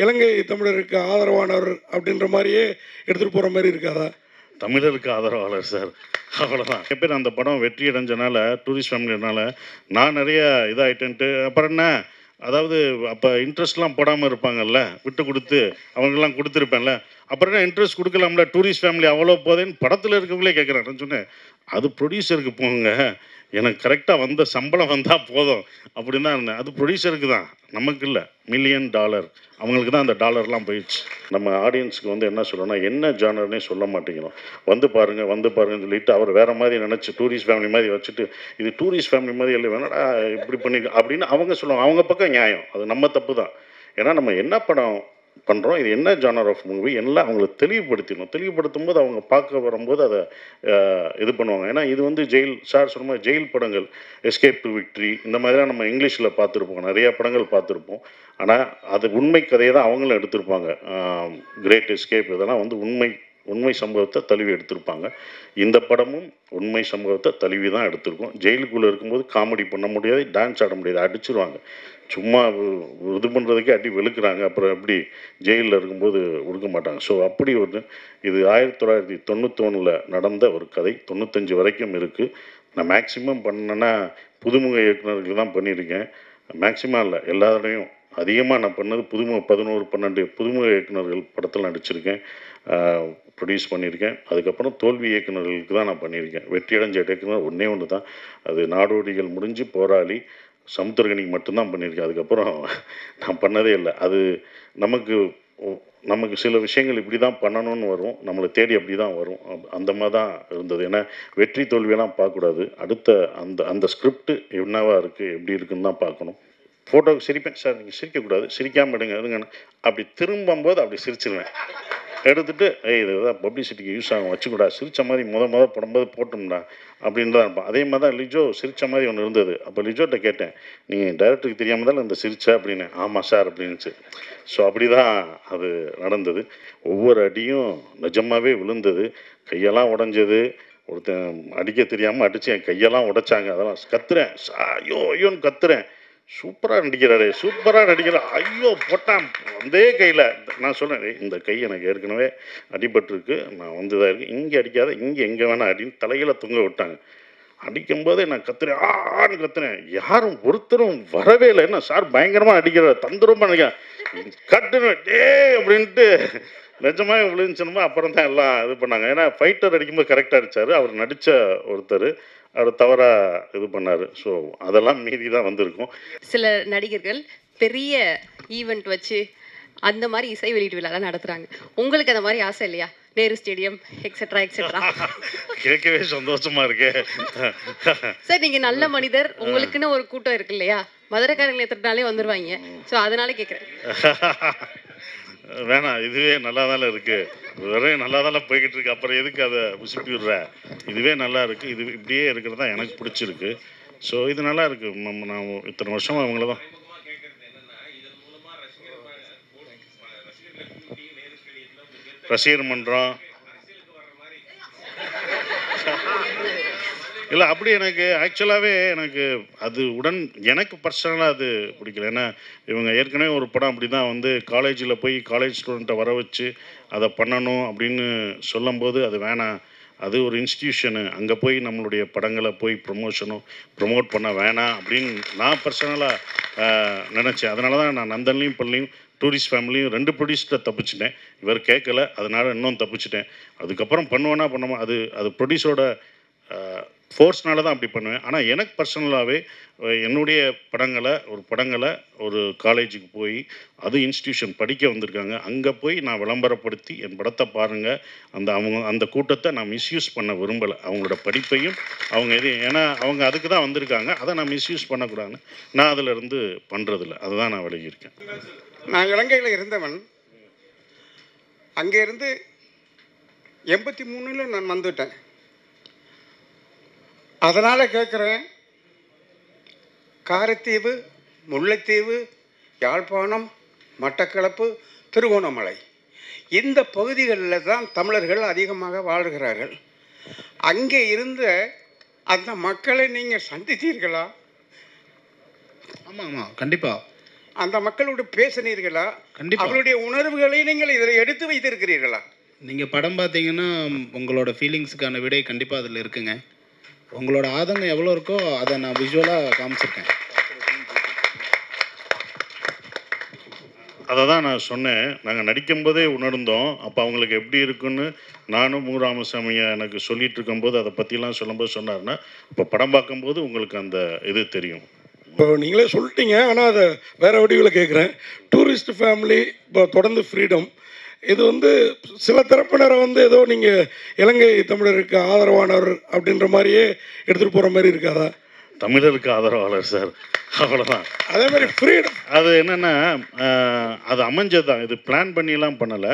இலங்கை தமிழருக்கு ஆதரவானவர் அப்படின்ற மாதிரியே எடுத்துகிட்டு போகிற மாதிரி இருக்காதா? தமிழருக்கு ஆதரவாளர் சார், அவ்வளோதான். பேர் அந்த படம் வெற்றி அடைஞ்சனால, டூரிஸ்ட் ஃபேமிலினால நான் நிறைய இதாகிட்டேன்ட்டு அப்புறம் என்ன, அதாவது அப்போ இன்ட்ரெஸ்ட்லாம் போடாமல் இருப்பாங்கல்ல, விட்டு கொடுத்து அவங்கெல்லாம் கொடுத்துருப்பேன்ல, அப்புறம் என்ன இன்ட்ரெஸ்ட் கொடுக்கலாம்ல, டூரிஸ்ட் ஃபேமிலி அவ்வளோ போதேன்னு படத்தில் இருக்கவங்களே கேட்குறேன். நான் சொன்னேன், அது ப்ரொடியூசருக்கு போங்க, எனக்கு கரெக்டாக வந்த சம்பளம் வந்தால் போதும் அப்படின்னு தான் இருந்தேன். அது ப்ரொடியூசருக்கு தான், நமக்கு இல்லை. $1,000,000 அவங்களுக்கு தான் அந்த டாலர்லாம் போயிடுச்சு. நம்ம ஆடியன்ஸுக்கு வந்து என்ன சொல்லணும்னா, என்ன ஜானர்னே சொல்ல மாட்டேங்கிறோம். வந்து பாருங்கன்னு சொல்லிட்டு அவர் வேறு மாதிரி நினச்சி டூரிஸ்ட் ஃபேமிலி மாதிரி வச்சுட்டு, இது டூரிஸ்ட் ஃபேமிலி மாதிரி இல்லை, வேணாடா இப்படி பண்ணி அப்படின்னு அவங்க சொல்லுவாங்க. அவங்க பக்கம் நியாயம், அது நம்ம தப்பு தான். ஏன்னா நம்ம என்ன படம் பண்ணுறோம், இது என்ன ஜானர் ஆஃப் மூவி எல்லாம் அவங்களுக்கு தெளிவுபடுத்திடணும். தெளிவுபடுத்தும் போது அவங்க பார்க்க வரும்போது அதை இது பண்ணுவாங்க. ஏன்னா இது வந்து ஜெயில் சார் சொன்ன மாதிரி ஜெயில் படங்கள், எஸ்கேப் டு விக்ட்ரி இந்த மாதிரிலாம் நம்ம இங்கிலீஷில் பார்த்துருப்போம், நிறையா படங்கள் பார்த்துருப்போம். ஆனால் அது உண்மை கதையை தான் அவங்களும் எடுத்திருப்பாங்க. கிரேட் எஸ்கேப் இதெல்லாம் வந்து உண்மை சம்பவத்தை தழுவி எடுத்திருப்பாங்க. இந்த படமும் உண்மை சம்பவத்தை தழுவி தான் எடுத்திருக்கோம். ஜெயிலுக்குள்ளே இருக்கும்போது காமெடி பண்ண முடியாது, டான்ஸ் ஆட முடியாது, அடிச்சிருவாங்க. சும்மா இது பண்ணுறதுக்கே அடி வெளுக்கிறாங்க. அப்புறம் எப்படி ஜெயிலில் இருக்கும்போது கொடுக்க மாட்டாங்க. ஸோ அப்படி ஒரு இது 1991 நடந்த ஒரு கதை. 95 வரைக்கும் இருக்குது. நான் மேக்ஸிமம் பண்ணேன்னா புதுமுக இயக்குநர்களுக்கு தான் பண்ணியிருக்கேன். மேக்ஸிமம் இல்லை, எல்லா தடவையும் அதிகமாக நான் பண்ணது 11, 12 புதுமுக இயக்குநர்கள் படத்தில் நடிச்சிருக்கேன், ப்ரொடியூஸ் பண்ணியிருக்கேன். அதுக்கப்புறம் தோல்வி இயக்குநர்களுக்கு தான் நான் பண்ணியிருக்கேன். வெற்றி அடைஞ்ச இயக்குனர் ஒன்றே ஒன்று தான், அது நாடோடிகள் முடிஞ்சு போராளி, சமுத்திரகனிக்கு மட்டும்தான் பண்ணியிருக்கேன். அதுக்கப்புறம் நான் பண்ணதே இல்லை. அது நமக்கு சில விஷயங்கள் இப்படி தான் பண்ணணும்னு வரும், நம்மளை தேடி அப்படி தான் வரும். அந்த மாதிரி தான் இருந்தது. ஏன்னா வெற்றி தோல்வியெல்லாம் பார்க்கக்கூடாது, அடுத்த அந்த அந்த ஸ்கிரிப்ட் என்னவா இருக்குது எப்படி இருக்குன்னு தான் பார்க்கணும். ஃபோட்டோவுக்கு சிரிப்பேன், சார் நீங்கள் சிரிக்கக்கூடாது, சிரிக்காமல் எடுங்க எடுங்கன்னு அப்படி திரும்பும்போது அப்படி சிரிச்சிருவேன். எடுத்துகிட்டு இதுதான் பப்ளிசிட்டிக்கு யூஸ் ஆகும், வச்சுக்கூடா, சிரித்த மாதிரி படும்போது போட்டோம்டா அப்படின்னு தான் இருப்பான். அதே மாதிரி தான் லிஜோ சிரித்த மாதிரி ஒன்று இருந்தது. அப்போ லிஜோட்ட கேட்டேன், நீங்கள் டைரக்டருக்கு தெரியாமல் தான் இந்த சிரிச்சா அப்படின்னு. ஆமாம் சார் அப்படின்னுச்சு. ஸோ அப்படி தான் அது நடந்தது. ஒவ்வொரு அடியும் நிஜமாகவே விழுந்தது, கையெல்லாம் உடஞ்சது. ஒருத்தன் அடிக்க தெரியாமல் அடித்து என் கையெல்லாம் உடைச்சாங்க. அதெல்லாம் கத்துறேன், ஐயோ ஐயோன்னு கத்துறேன். சூப்பராக நடிக்கிறாரு, சூப்பராக நடிக்கிறார், ஐயோ போட்டான் அதே கையில். நான் சொன்னேன், இந்த கை எனக்கு ஏற்கனவே அடிபட்டிருக்கு, நான் வந்து இதாக இருக்குது, இங்கே அடிக்காத, இங்கே எங்கே வேணால் அப்படின்னு தலையில் தொங்க விட்டாங்க. அடிக்கும்போதே நான் கத்துறேன், ஆன்னு கத்துறேன். யாரும் ஒருத்தரும் வரவே இல்லை. என்ன சார் பயங்கரமாக அடிக்கிறார், தந்திரமாக நினைக்கிறேன், கட்டுன்னு டே அப்படின்ட்டு நிஜமாக விழுந்துச்சுன்னு அப்புறம் தான் எல்லாம் இது பண்ணாங்க. ஏன்னா ஃபைட்டர் அடிக்கும்போது கரெக்டாக அடித்தார், அவர் நடித்த ஒருத்தர் அவர் தவறாக இது பண்ணார். ஸோ அதெல்லாம் மீதி தான் வந்திருக்கும். சில நடிகர்கள் பெரிய ஈவெண்ட் வச்சு அந்த மாதிரி இசை வெளியீட்டு விழாலாம் நடத்துகிறாங்க. உங்களுக்கு அந்த மாதிரி ஆசை இல்லையா? Nehru stadium etcetera etcetera. கேட்கவே சந்தோஷமாக இருக்கு சார், நீங்கள் நல்ல மனிதர், உங்களுக்குன்னு ஒரு கூட்டம் இருக்கு இல்லையா? மதுரைக்காரங்களை எத்தனாலே வந்துடுவாங்க. ஸோ அதனால கேட்குறேன். வேணாம், இதுவே நல்லா தானே இருக்குது, வேறே நல்லா தானே போய்கிட்டு இருக்கு, அப்புறம் எதுக்கு அதை உசுப்பி விடுற? இதுவே நல்லா இருக்குது, இது இப்படியே இருக்கிறது தான் எனக்கு பிடிச்சிருக்கு. ஸோ இது நல்லா இருக்குது. நான் இத்தனை வருஷமாக அவங்கள தான் ரசிகர் மன்றம் இல்லை, அப்படி எனக்கு ஆக்சுவலாகவே எனக்கு அது எனக்கு பர்சனலாக அது பிடிக்கல. ஏன்னா இவங்க ஏற்கனவே ஒரு படம் அப்படி தான் வந்து காலேஜில் போய் காலேஜ் ஸ்டூடெண்ட்டை வர வச்சு அதை பண்ணணும் அப்படின்னு சொல்லும்போது அது வேணாம், அது ஒரு இன்ஸ்டிடியூஷனு, அங்கே போய் நம்மளுடைய படங்களை போய் ப்ரொமோட் பண்ண வேணாம் அப்படின்னு நான் பர்சனலாக நினச்சேன். அதனால தான் நான் நந்தன்லையும் பள்ளியும் டூரிஸ்ட் ஃபேமிலியும் 2 ப்ரொடியூசரை தப்பிச்சிட்டேன். இவர் கேட்கல, அதனால் இன்னும் தப்பிச்சிட்டேன். அதுக்கப்புறம் பண்ணுவேன்னா பண்ணுவோம், அது ப்ரொடியூசரோட ஃபோர்ஸ்னால தான் அப்படி பண்ணுவேன். ஆனால் எனக்கு பர்சனலாகவே என்னுடைய படங்களை ஒரு காலேஜுக்கு போய், அது இன்ஸ்டிடியூஷன் படிக்க வந்திருக்காங்க, அங்கே போய் நான் விளம்பரப்படுத்தி என் படத்தை பாருங்கள், அந்த கூட்டத்தை நான் மிஸ்யூஸ் பண்ண விரும்பலை. அவங்களோட படிப்பையும் அவங்க ஏன்னா அவங்க அதுக்கு தான் வந்திருக்காங்க, அதை நான் மிஸ்யூஸ் பண்ணக்கூடாதுன்னு நான் அதில் இருந்து பண்ணுறதில்ல. அதுதான் நான் விலகியிருக்கேன். நான் இலங்கையில் இருந்தவன், அங்கேருந்து 83 நான் வந்துட்டேன். அதனால் கேட்குறேன், காரைத்தீவு, முல்லைத்தீவு, யாழ்ப்பாணம், மட்டக்களப்பு, திருகோணமலை இந்த பகுதிகளில் தான் தமிழர்கள் அதிகமாக வாழ்கிறார்கள். அங்கே இருந்த அந்த மக்களை நீங்கள் சந்தித்தீர்களா? ஆமாம், கண்டிப்பாக. அந்த மக்களோடு பேசினீர்களா? கண்டிப்பா. அவருடைய உணர்வுகளை நீங்கள் இதில் எடுத்து வைத்திருக்கிறீர்களா? நீங்கள் படம் பார்த்தீங்கன்னா உங்களோட ஃபீலிங்ஸுக்கான விடை கண்டிப்பாக அதில் இருக்குங்க. உங்களோட ஆதங்கம் எவ்வளோ இருக்கோ அதை நான் விஷுவலாக காமிச்சிருக்கேன். அதை தான் நான் சொன்னேன். நாங்கள் நடிக்கும்போதே உணர்ந்தோம். அப்போ அவங்களுக்கு எப்படி இருக்குன்னு நானும் மு. ராமசாமியை எனக்கு சொல்லிட்டு இருக்கும்போது அதை பற்றிலாம் சொல்லும்போது சொன்னார்னா, இப்போ படம் பார்க்கும்போது உங்களுக்கு அந்த இது தெரியும். இப்போ நீங்களே சொல்லிட்டீங்க, ஆனால் அதை வேறு வடிவில் கேட்குறேன். டூரிஸ்ட் ஃபேமிலி இப்போ தொடர்ந்து ஃப்ரீடம், இது வந்து சில தரப்பினரை வந்து ஏதோ நீங்கள் இலங்கை தமிழருக்கு ஆதரவானவர் அப்படின்ற மாதிரியே எடுத்துகிட்டு போகிற மாதிரி இருக்காதா? தமிழருக்கு ஆதரவாளர் சார், அவ்வளோதான். அதே மாதிரி ஃப்ரீடம் அது என்னென்னா அது அமைஞ்சது தான். இது பிளான் பண்ணிலாம் பண்ணலை.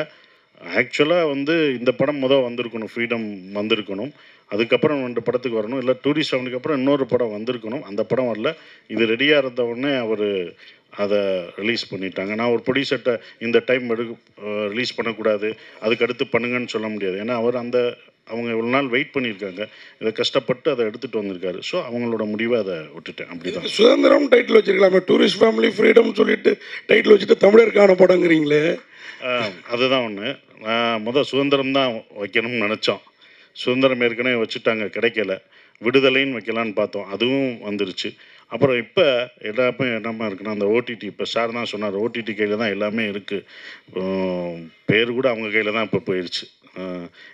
ஆக்சுவலாக வந்து இந்த படம் வந்திருக்கணும், ஃப்ரீடம் வந்திருக்கணும். அதுக்கப்புறம் 2 படத்துக்கு வரணும். இல்லை டூரிஸ்ட் ஃபேமிலிக்கு அப்புறம் இன்னொரு படம் வந்திருக்கணும். அந்த படம் வரல. இது ரெடியாக இருந்த உடனே அவர் அதை ரிலீஸ் பண்ணிட்டாங்க. நான் ஒரு ப்ரொடியூசர்கிட்ட இந்த டைம் ரிலீஸ் பண்ணக்கூடாது, அதுக்கு அடுத்து பண்ணுங்கன்னு சொல்ல முடியாது. ஏன்னா அவங்க இவ்வளோ நாள் வெயிட் பண்ணியிருக்காங்க. இதை கஷ்டப்பட்டு அதை எடுத்துகிட்டு வந்திருக்காரு. ஸோ அவங்களோட முடிவை அதை விட்டுட்டேன். அப்படி தான். சுதந்திரம் டைட்டில் வச்சிருக்கலாமே, டூரிஸ்ட் ஃபேமிலி ஃப்ரீடம் சொல்லிட்டு டைட்டில் வச்சுட்டு தமிழருக்கான படங்கிறீங்களே. அதுதான் ஒன்று. நான் சுதந்திரம் தான் வைக்கணும்னு நினச்சோம். சுதந்திரம் ஏற்கனவே வச்சுட்டாங்க, கிடைக்கல. விடுதலைன்னு வைக்கலான்னு பார்த்தோம், அதுவும் வந்துருச்சு. அப்புறம் இப்போ எல்லாமே என்னமா இருக்குன்னா, அந்த ஓடிடி, இப்போ சார் தான் சொன்னார், ஓடிடி கையில் தான் எல்லாமே இருக்குது. பேர் கூட அவங்க கையில் தான் இப்போ போயிடுச்சு.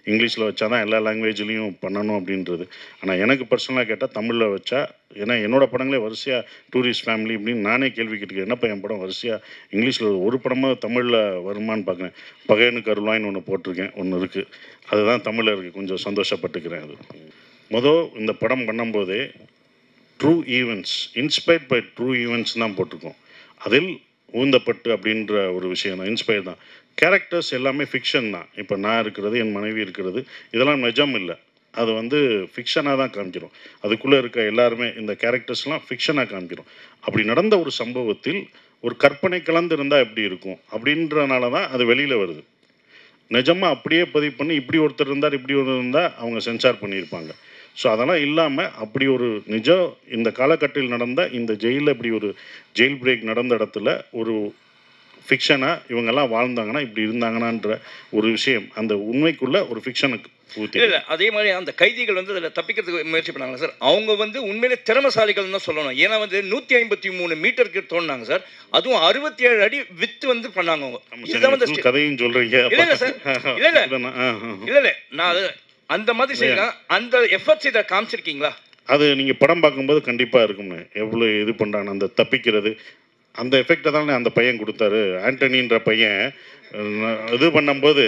இங்கிலீஷில் வச்சா தான் எல்லா லாங்குவேஜ்லேயும் பண்ணணும் அப்படின்றது. ஆனால் எனக்கு பர்சனலாக கேட்டால் தமிழில் வச்சா, ஏன்னா என்னோடய படங்களே வரிசையாக டூரிஸ்ட் ஃபேமிலி அப்படின்னு நானே கேள்வி கேட்டுக்கிறேன். என்னப்பா என் படம் வரிசையாக இங்கிலீஷில் ஒரு படமாக தமிழில் வருமானு பார்க்குறேன். பகையனுக்கு அருள்வாயின்னு ஒன்று போட்டிருக்கேன், ஒன்று இருக்குது. அதுதான் தமிழில் இருக்குது. கொஞ்சம் சந்தோஷப்பட்டுக்கிறேன். அது இந்த படம் பண்ணும்போதே true events, inspired by true events தான் போட்டிருக்கோம். அதில் ஊந்தப்பட்டு அப்படின்ற ஒரு விஷயம் தான், இன்ஸ்பயர் தான். கேரக்டர்ஸ் எல்லாமே ஃபிக்ஷன் தான். இப்போ நான் இருக்கிறது, என் மனைவி இருக்கிறது, இதெல்லாம் நிஜம் இல்லை. அது ஃபிக்ஷனாக தான் காமிக்கிறோம். அதுக்குள்ளே இருக்க எல்லாருமே இந்த கேரக்டர்ஸ்லாம் ஃபிக்ஷனாக காமிக்கிறோம். அப்படி நடந்த ஒரு சம்பவத்தில் ஒரு கற்பனை கலந்து இருந்தால் எப்படி இருக்கும் அப்படின்றனால தான் அது வெளியில் வருது. நிஜமாக அப்படியே பதிவு பண்ணி இப்படி ஒருத்தர் இருந்தார், இப்படி ஒருத்தர் இருந்தால் அவங்க சென்சார் பண்ணியிருப்பாங்க. ஸோ அதெல்லாம் இல்லாமல் அப்படி ஒரு நிஜம் இந்த காலகட்டத்தில் நடந்த இந்த ஜெயிலில் இப்படி ஒரு ஜெயில் பிரேக் நடந்த இடத்துல ஒரு ஃபிக்ஷனாக இவங்கெல்லாம் வாழ்ந்தாங்கன்னா இப்படி இருந்தாங்கன்னான்ற ஒரு விஷயம், அந்த உண்மைக்குள்ளே ஒரு ஃபிக்ஷனுக்கு ஊற்றி. இல்லை, அதே மாதிரி அந்த கைதிகள் அதில் தப்பிக்கிறதுக்கு முயற்சி பண்ணாங்க சார். அவங்க உண்மையிலே திறமசாலிகள் தான் சொல்லணும். ஏன்னா 153 மீட்டருக்கு தோணுனாங்க சார். அதுவும் 67 அடி வித்து பண்ணாங்க அவங்க. இதுதான் கதையும் சொல்கிறீங்க. இல்லை சார், இல்லை நான் அது அந்த மாதிரி செய்யலாம். அந்த எஃபர்ட்ஸ் இதை காமிச்சிருக்கீங்களா? அது நீங்கள் படம் பார்க்கும்போது கண்டிப்பாக இருக்கும்னு. எவ்வளோ இது பண்ணுறாங்க அந்த தப்பிக்கிறது, அந்த எஃபெக்டை தானே அந்த பையன் கொடுத்தாரு. ஆண்டனின்ற பையன் இது பண்ணும்போது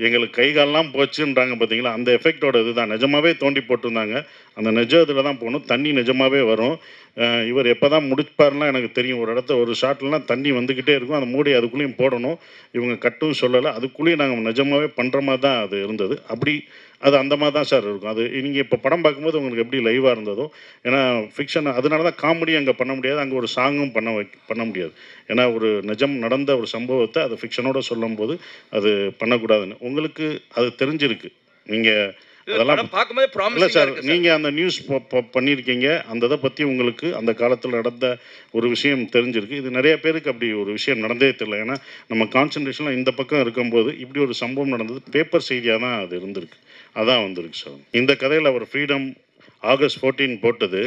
எங்களுக்கு கை காலெலாம் போச்சுன்றாங்க பார்த்தீங்களா, அந்த எஃபெக்டோட இது தான். நிஜமாகவே தோண்டி போட்டிருந்தாங்க. அந்த நிஜ இதில் தான் போகணும். தண்ணி நிஜமாகவே வரும். இவர் எப்போ தான் முடிப்பாருலாம் எனக்கு தெரியும். ஒரு இடத்த ஒரு ஷாட்லாம் தண்ணி வந்துக்கிட்டே இருக்கும். அந்த மூடி அதுக்குள்ளேயும் போடணும். இவங்க கட்டும் சொல்லலை. அதுக்குள்ளேயும் நாங்கள் நிஜமாகவே பண்ணுற மாதிரி தான் அது இருந்தது. அப்படி அது அந்த மாதிரி தான் சார் இருக்கும். அது நீங்கள் இப்போ படம் பார்க்கும்போது உங்களுக்கு எப்படி லைவாக இருந்ததோ, ஏன்னா ஃபிக்ஷன் அதனால தான் காமெடி அங்கே பண்ண முடியாது, அங்கே ஒரு சாங்கும் பண்ண முடியாது. ஏன்னா ஒரு நிஜம் நடந்த ஒரு சம்பவத்தை அதை ஃபிக்ஷனோட சொல்லும்போது அது பண்ணக்கூடாதுன்னு உங்களுக்கு அது தெரிஞ்சிருக்கு. நீங்கள் அதெல்லாம் இல்லை சார், நீங்கள் அந்த நியூஸ் பண்ணியிருக்கீங்க. அந்த இதை பற்றி உங்களுக்கு அந்த காலத்தில் நடந்த ஒரு விஷயம் தெரிஞ்சிருக்கு. இது நிறைய பேருக்கு அப்படி ஒரு விஷயம் நடந்தே தெரியல. ஏன்னா நம்ம கான்சன்ட்ரேஷனில் இந்த பக்கம் இருக்கும்போது இப்படி ஒரு சம்பவம் நடந்தது பேப்பர் செய்தியாக தான் அது இருந்திருக்கு. அதான் வந்திருக்கு சார். இந்த கதையில் அவர் ஃப்ரீடம் ஆகஸ்ட் 14 போட்டது,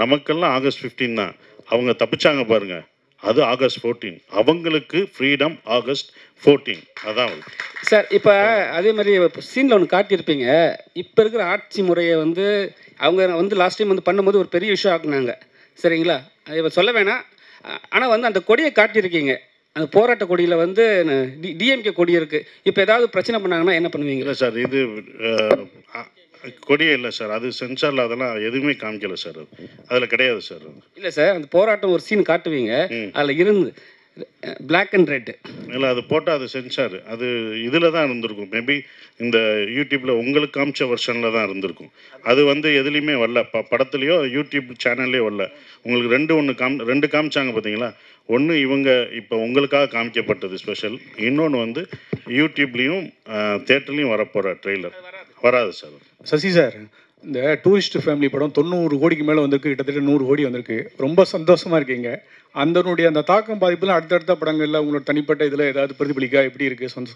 நமக்கெல்லாம் ஆகஸ்ட் 15 தான். அவங்க தப்பிச்சாங்க பாருங்கள், அது ஆகஸ்ட் 14. அவங்களுக்கு ஃப்ரீடம் ஆகஸ்ட் 14. அதான் சார். இப்போ அதே மாதிரி சீனில் ஒன்று காட்டியிருப்பீங்க. இப்போ இருக்கிற ஆட்சி முறையை அவங்க லாஸ்ட் டைம் பண்ணும்போது ஒரு பெரிய விஷயம் ஆக்குனாங்க, சரிங்களா? இப்போ சொல்ல வேணாம். ஆனால் அந்த கொடியை காட்டியிருக்கீங்க. அந்த போராட்ட கொடியில் டிஎம்கே கொடி இருக்குது. இப்போ ஏதாவது பிரச்சனை பண்ணாங்கன்னா என்ன பண்ணுவீங்க? இல்லை சார், இது கொடியே இல்லை சார். அது சென்சாரில் அதெல்லாம் எதுவுமே காமிக்கலை சார். அதில் கிடையாது சார். இல்லை சார், அந்த போராட்டம் ஒரு சீன் காட்டுவீங்க, அதில் இருந்து பிளாக் அண்ட் ரெட். இல்லை, அது போட்டால் அது சென்சார். அது இதில் தான் இருந்திருக்கும். மேபி இந்த யூடியூப்பில் உங்களுக்கு காமிச்ச வெர்ஷனில் தான் இருந்திருக்கும். அது எதுலேயுமே வரல. படத்துலையோ யூடியூப் சேனல்லையோ வரல. உங்களுக்கு ரெண்டு காமிச்சாங்க பார்த்தீங்களா? ஒன்று இவங்க இப்போ உங்களுக்காக காமிக்கப்பட்டது ஸ்பெஷல். இன்னொன்று யூடியூப்லேயும் தேட்டர்லேயும் வரப்போகிற ட்ரெய்லர் வராது சார். சசி சார், இந்த டூரிஸ்ட் ஃபேமிலி படம் 90 கோடிக்கு மேலே வந்திருக்கு, கிட்டத்தட்ட 100 கோடி வந்திருக்கு. ரொம்ப சந்தோஷமாக இருக்கீங்க. அந்த தாக்கம் பாதிப்புலாம் அடுத்தடுத்த படங்களில் உங்களோட தனிப்பட்ட இதில் ஏதாவது பிரதிபலிக்கா? எப்படி இருக்குது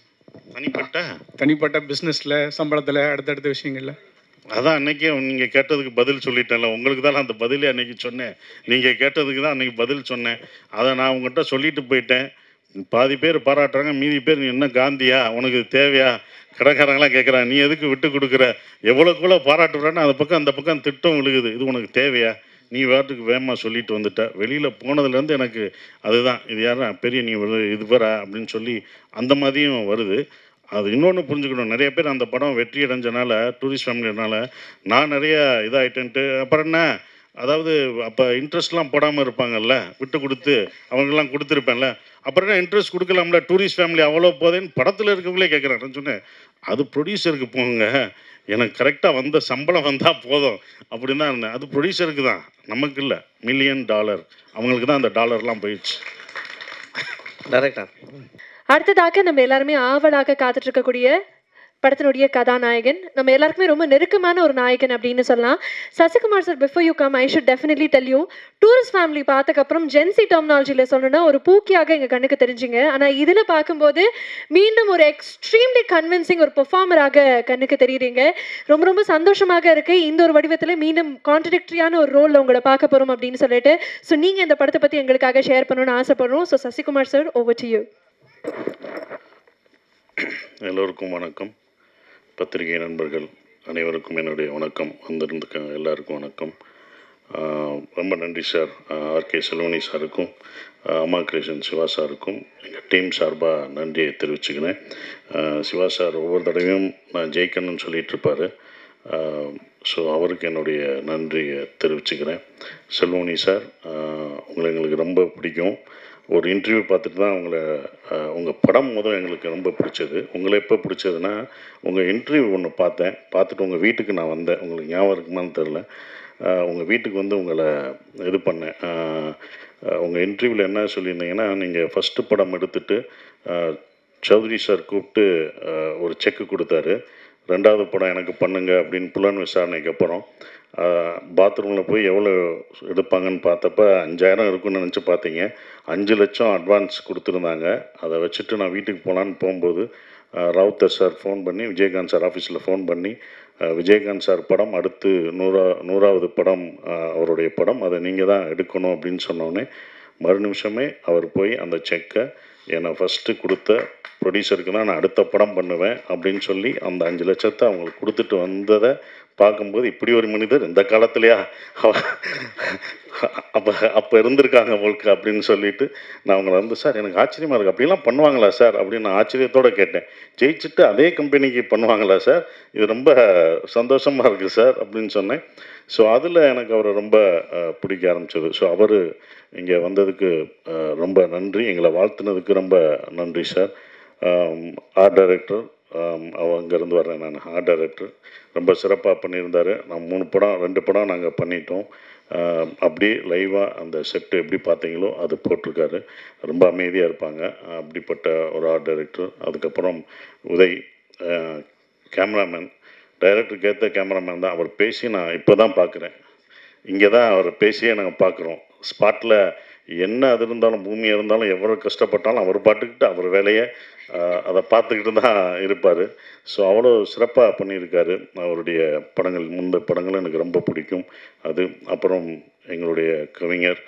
தனிப்பட்ட பிஸ்னஸில், சம்பளத்தில், அடுத்தடுத்த விஷயங்களில்? அதான் அன்னைக்கே நீங்கள் கேட்டதுக்கு பதில் சொல்லிட்டேன்ல. உங்களுக்கு தான் அந்த பதிலே அன்னைக்கு சொன்னேன். நீங்கள் கேட்டதுக்கு தான் அன்னைக்கு பதில் சொன்னேன். அதை நான் உங்கள்கிட்ட சொல்லிட்டு போயிட்டேன். பாதி பேர் பாராட்டுறாங்க, மீதி பேர் நீ என்ன காந்தியா, உனக்கு தேவையா, கடைக்காரங்களாம் கேட்குறாங்க, நீ எதுக்கு விட்டு கொடுக்குற, எவ்வளோக்குள்ள பாராட்டுறான்னு அந்த பக்கம் திட்டம் விழுகுது. இது உனக்கு தேவையா, நீ வாட்டுக்கு வேகமாக சொல்லிட்டு வந்துட்ட. வெளியில் போனதுலேருந்து எனக்கு அதுதான், இது யாரா பெரிய நீ இது வர அப்படின்னு சொல்லி அந்த மாதிரியும் வருது. அது இன்னொன்று புரிஞ்சுக்கணும், நிறைய பேர் அந்த படம் வெற்றி அடைஞ்சனால, டூரிஸ்ட் ஃபேமிலினால நான் நிறைய இதாகிட்டேன்ட்டு அப்புறம் என்ன, அதாவது அப்போ இன்ட்ரெஸ்ட்லாம் போடாமல் இருப்பாங்கல்ல, விட்டு கொடுத்து அவங்கெல்லாம் கொடுத்துருப்பேன்ல, அப்புறம் என்ன இன்ட்ரெஸ்ட் கொடுக்கலாம்ல, டூரிஸ்ட் ஃபேமிலி அவ்வளோ போதேன்னு படத்தில் இருக்கவங்களே கேட்குறாங்க. சொன்னேன் அது ப்ரொடியூசருக்கு போங்க, எனக்கு கரெக்டாக வந்த சம்பளம் வந்தால் போதும் அப்படின்னு தான் இருந்தேன். அது ப்ரொடியூசருக்கு தான், நமக்கு இல்லை. $1 மில்லியன் அவங்களுக்கு தான் அந்த டாலர்லாம் போயிடுச்சு. டைரக்டர். அடுத்ததாக நம்ம எல்லாருமே ஆவலாக காத்துட்டு இருக்கக்கூடிய படத்தினுடைய கதாநாயகன், நம்ம எல்லாருக்குமே ரொம்ப நெருக்கமான ஒரு நாயகன் அப்படின்னு சொல்லலாம். Sasikumar sir, before you come I should definitely tell you, tourist family பார்த்ததுக்கப்புறம் ஜென்சி டெர்மினாலஜியில் சொல்லணும்னா ஒரு பூக்கியாக எங்கள் கண்ணுக்கு தெரிஞ்சுங்க. ஆனால் இதில் பார்க்கும்போது மீண்டும் ஒரு எக்ஸ்ட்ரீம்லி கன்வின்சிங் ஒரு பெர்ஃபார்மராக கண்ணுக்கு தெரியுறீங்க. ரொம்ப ரொம்ப சந்தோஷமாக இருக்குது. இந்த ஒரு வடிவத்தில் மீண்டும் கான்ட்ரடிக்டரியான ஒரு ரோலில் உங்களை பார்க்க போகிறோம் அப்படின்னு சொல்லிட்டு. ஸோ நீங்கள் இந்த படத்தை பற்றி எங்களுக்காக ஷேர் பண்ணணும்னு ஆசைப்படுறோம். So Sasikumar sir, over to you. எல்லோருக்கும் வணக்கம். பத்திரிகை நண்பர்கள் அனைவருக்கும் என்னுடைய வணக்கம். வந்திருந்துக்க எல்லாருக்கும் வணக்கம். ரொம்ப நன்றி சார். ஆர்கே செல்வனி சாருக்கும், அம்மா கிரியேஷன் சிவா சாருக்கும் எங்கள் டீம் சார்பாக நன்றியை தெரிவிச்சுக்கிறேன். சிவா சார் ஒவ்வொரு தடவையும் நான் ஜெயிக்கணும்னு சொல்லிகிட்ருப்பார். ஸோ அவருக்கு என்னுடைய நன்றியை தெரிவிச்சுக்கிறேன். செல்வனி சார், உங்களை எங்களுக்கு ரொம்ப பிடிக்கும். ஒரு இன்டர்வியூ பார்த்துட்டு தான் உங்கள் படம் எங்களுக்கு ரொம்ப பிடிச்சது. உங்களை எப்போ பிடிச்சதுன்னா, உங்கள் இன்டர்வியூ ஒன்று பார்த்துட்டு உங்கள் வீட்டுக்கு நான் வந்தேன். உங்களுக்கு ஞாபகம் இருக்குமான்னு தெரில. உங்கள் வீட்டுக்கு வந்து உங்களை இது பண்ணேன். உங்கள் இன்டர்வியூவில் என்ன சொல்லியிருந்தீங்கன்னா, நீங்கள் ஃபஸ்ட்டு படம் எடுத்துகிட்டு சௌத்ரி சார் கூப்பிட்டு ஒரு செக்கு கொடுத்தாரு. 2வது படம் எனக்கு பண்ணுங்க அப்படின்னு புலன் விசாரணைக்கு அப்புறம் பாத்ரூமில் போய் எவ்வளோ எடுப்பாங்கன்னு பார்த்தப்ப 5000 இருக்குன்னு நினச்சி பார்த்தீங்க. 5 லட்சம் அட்வான்ஸ் கொடுத்துருந்தாங்க. அதை வச்சுட்டு நான் வீட்டுக்கு போகலான்னு போகும்போது ராவுத்தர் சார் ஃபோன் பண்ணி, விஜயகாந்த் சார் ஆஃபீஸில் ஃபோன் பண்ணி, விஜயகாந்த் சார் படம் அடுத்து 100வது படம் அவருடைய படம், அதை நீங்கள் தான் எடுக்கணும் அப்படின்னு சொன்னோடனே மறு நிமிஷமே அவர் போய் அந்த செக்கை என்னை ஃபஸ்ட்டு கொடுத்த ப்ரொடியூசருக்கு தான் நான் அடுத்த படம் பண்ணுவேன் அப்படின்னு சொல்லி அந்த 5 லட்சத்தை அவங்களுக்கு கொடுத்துட்டு வந்ததை பார்க்கும்போது, இப்படி ஒரு மனிதர் இந்த காலத்துலையா அப்போ இருந்திருக்காங்க அவங்களுக்கு அப்படின்னு சொல்லிட்டு நான் அவங்கள வந்து, சார் எனக்கு ஆச்சரியமாக இருக்குது, அப்படிலாம் பண்ணுவாங்களா சார் அப்படின்னு நான் ஆச்சரியத்தோடு கேட்டேன். ஜெயிச்சுட்டு அதே கம்பெனிக்கு பண்ணுவாங்களா சார், இது ரொம்ப சந்தோஷமாக இருக்குது சார் அப்படின்னு சொன்னேன். ஸோ அதில் எனக்கு அவரை ரொம்ப பிடிக்க ஆரம்பிச்சது. ஸோ அவர் இங்கே வந்ததுக்கு ரொம்ப நன்றி, எங்களை வாழ்த்துனதுக்கு ரொம்ப நன்றி சார். ஆர்ட் டைரக்டர், அங்கேருந்து வர்றேன் நான். ஆர்ட் டைரக்டர் ரொம்ப சிறப்பாக பண்ணியிருந்தார். நான் 2 படம் நாங்கள் பண்ணிட்டோம். அப்படியே லைவாக அந்த செட்டு எப்படி பார்த்தீங்களோ அது போட்டிருக்காரு. ரொம்ப அமைதியாக இருப்பாங்க. அப்படிப்பட்ட ஒரு ஆர்ட் டைரக்டர். அதுக்கப்புறம் உதய் கேமராமேன், டைரக்டருக்கு ஏற்ற கேமராமேன் தான். அவர் பேசி நான் இப்போ தான் பார்க்குறேன். இங்கே தான் அவர் பேசியே நாங்கள் பார்க்குறோம். ஸ்பாட்டில் என்ன அது இருந்தாலும், பூமியாக இருந்தாலும், எவ்வளோ கஷ்டப்பட்டாலும் அவர் பாட்டுக்கிட்டு அவர் வேலையை அதை பார்த்துக்கிட்டு தான் இருப்பார். ஸோ அவ்வளோ சிறப்பாக பண்ணியிருக்காரு. அவருடைய படங்கள், முந்தைய படங்களும் எனக்கு ரொம்ப பிடிக்கும். அது அப்புறம் எங்களுடைய கவிஞர்,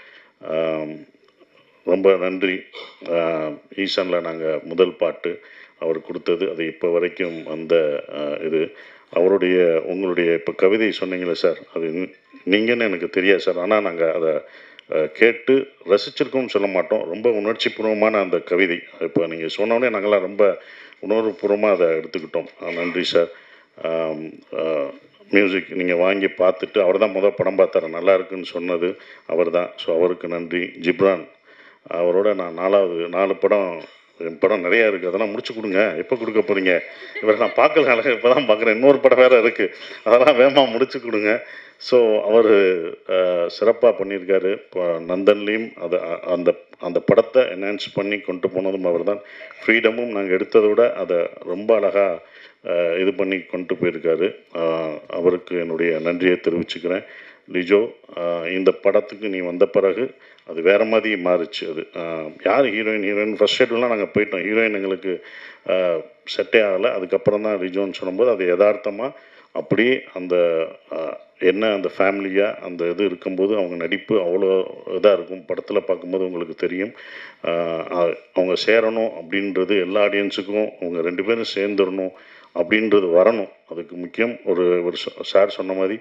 ரொம்ப நன்றி. ஈசானில் நாங்கள் முதல் பாட்டு அவர் கொடுத்தது, அது இப்போ வரைக்கும் அந்த இது அவருடைய உங்களுடைய இப்போ கவிதை சொன்னீங்களே சார், அது நீங்கன்னு எனக்கு தெரியாது சார். ஆனால் நாங்கள் அதை கேட்டு ரசிச்சிருக்கோம்னு சொல்ல மாட்டோம். ரொம்ப உணர்ச்சிபூர்வமான அந்த கவிதை இப்போ நீங்கள் சொன்னோடனே நாங்கள்லாம் ரொம்ப உணர்வுபூர்வமாக அதை எடுத்துக்கிட்டோம். நன்றி சார். மியூசிக் நீங்கள் வாங்கி பார்த்துட்டு, அவர் தான் படம் பார்த்தாரு, நல்லா இருக்குன்னு சொன்னது அவர் தான். ஸோ அவருக்கு நன்றி. ஜிப்ரான், அவரோட நான் 4 படம் என் படம் நிறையா இருக்குது, அதெல்லாம் முடிச்சு கொடுங்க, எப்போ கொடுக்க போகிறீங்க, இவரை நான் பார்க்கல, இப்போ தான் பார்க்குறேன், இன்னொரு படம் வேறு இருக்குது, அதெல்லாம் வேகமாக முடிச்சு கொடுங்க. ஸோ அவர் சிறப்பாக பண்ணியிருக்காரு. இப்போ நந்தன்லேயும் அந்த அந்த படத்தை என்ஹான்ஸ் பண்ணி கொண்டு போனதும் அவர் தான். ஃப்ரீடமும் நாங்கள் எடுத்ததை விட அதை ரொம்ப அழகாக இது பண்ணி கொண்டு போயிருக்காரு. அவருக்கு என்னுடைய நன்றியை தெரிவிச்சுக்கிறேன். லிஜோ, இந்த படத்துக்கு நீ வந்த பிறகு அது வேறு மாதிரி மாறிச்சு. அது யார் ஹீரோயின் ஃபர்ஸ்ட் ஷெட்யூல்லாம் நாங்கள் போயிட்டோம், ஹீரோயின் எங்களுக்கு செட்டே ஆகலை. அதுக்கப்புறம் தான் லிஜோன்னு சொல்லும்போது அது யதார்த்தமாக அப்படி அந்த என்ன அந்த ஃபேமிலியாக அந்த இது இருக்கும்போது அவங்க நடிப்பு அவ்வளோ இதாக இருக்கும். படத்தில் பார்க்கும்போது உங்களுக்கு தெரியும். அவங்க சேரணும் அப்படின்றது எல்லா ஆடியன்ஸுக்கும் அவங்க 2 பேரும் சேர்ந்துடணும் அப்படின்றது வரணும். அதுக்கு முக்கியம் ஒரு சார் சொன்ன மாதிரி